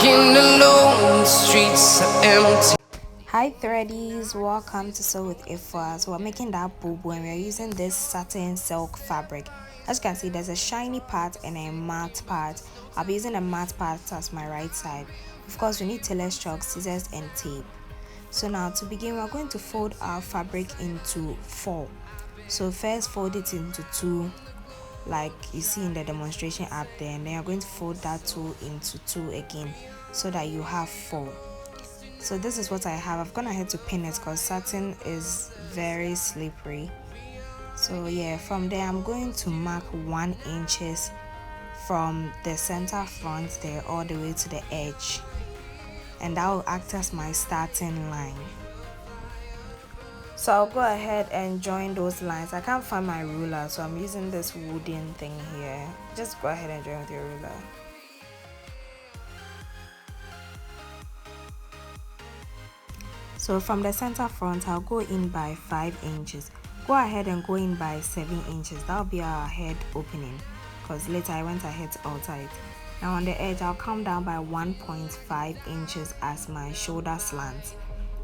walking alone, the streets are empty. Hi threadies, welcome to Sew with Ifwa. So we're making that Bubu and we're using this satin silk fabric. As you can see, there's a shiny part and a matte part. I'll be using a matte part as my right side. Of course, we need tailor's chalk, scissors and tape. So now to begin, we're going to fold our fabric into 4. So first fold it into 2 like you see in the demonstration up there, and then you're going to fold that 2 into 2 again so that you have 4. So this is what I have. I've gone ahead to pin it because satin is very slippery. So yeah, from there I'm going to mark 1 inches from the center front there all the way to the edge, and that will act as my starting line. So I'll go ahead and join those lines. I can't find my ruler, so I'm using this wooden thing here. Just go ahead and join with your ruler. So from the center front, I'll go in by 5 inches. Go ahead and go in by 7 inches. That'll be our head opening, because later I went ahead to alter it. Now on the edge, I'll come down by 1.5 inches as my shoulder slant.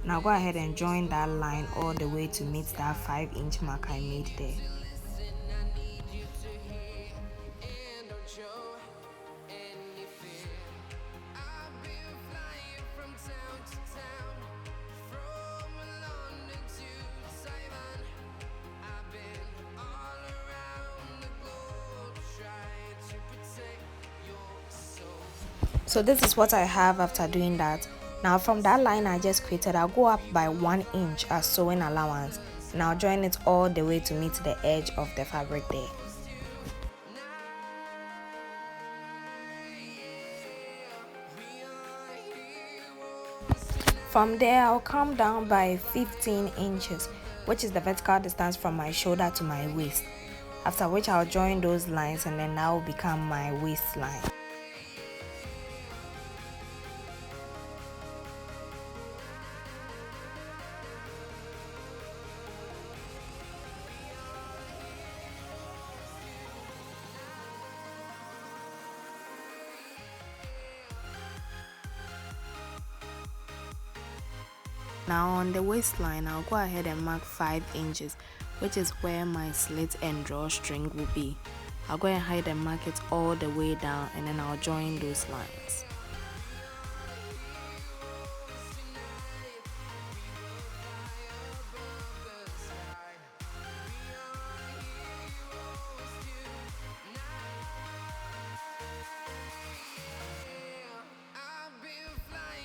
Now go ahead and join that line all the way to meet that 5-inch mark I made there. So this is what I have after doing that. Now from that line I just created, I'll go up by 1 inch as sewing allowance, and I'll join it all the way to meet the edge of the fabric there. From there I'll come down by 15 inches, which is the vertical distance from my shoulder to my waist, after which I'll join those lines, and then that will become my waistline. Now on the waistline, I'll go ahead and mark 5 inches, which is where my slit and drawstring will be. I'll go ahead and mark it all the way down, and then I'll join those lines.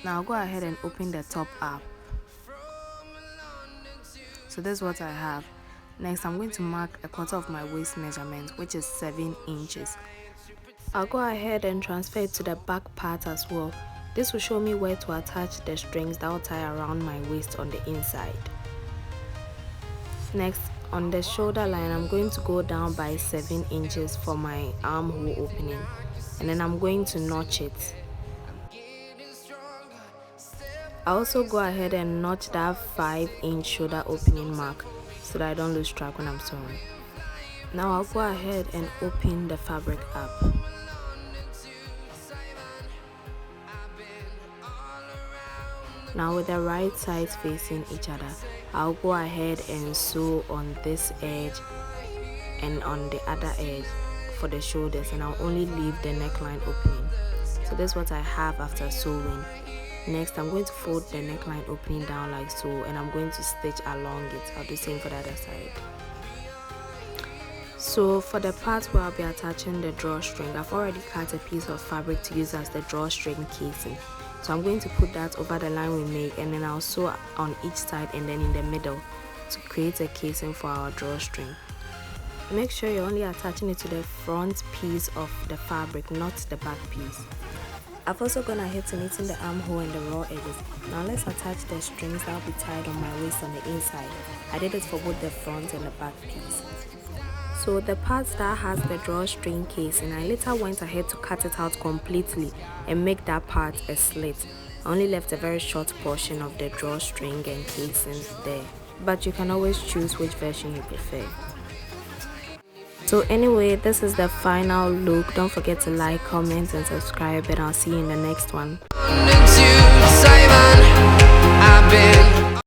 Now I'll go ahead and open the top up. So this is what I have. Next, I'm going to mark a quarter of my waist measurement, which is 7 inches. I'll go ahead and transfer it to the back part as well. This will show me where to attach the strings that will tie around my waist on the inside. Next, on the shoulder line, I'm going to go down by 7 inches for my armhole opening, and then I'm going to notch it. I also go ahead and notch that 5-inch shoulder opening mark so that I don't lose track when I'm sewing. Now I'll go ahead and open the fabric up. Now with the right sides facing each other, I'll go ahead and sew on this edge and on the other edge for the shoulders, and I'll only leave the neckline opening. So this is what I have after sewing. Next, I'm going to fold the neckline opening down like so, and I'm going to stitch along it. I'll do the same for the other side. So for the part where I'll be attaching the drawstring, I've already cut a piece of fabric to use as the drawstring casing. So I'm going to put that over the line we make, and then I'll sew on each side and then in the middle to create a casing for our drawstring. Make sure you're only attaching it to the front piece of the fabric, not the back piece. I've also gone ahead to knitting the armhole and the raw edges. Now let's attach the strings that will be tied on my waist on the inside. I did it for both the front and the back piece. So the part that has the drawstring casing, I later went ahead to cut it out completely and make that part a slit. I only left a very short portion of the drawstring and casing there, but you can always choose which version you prefer. So anyway, this is the final look. Don't forget to like, comment and subscribe, and I'll see you in the next one.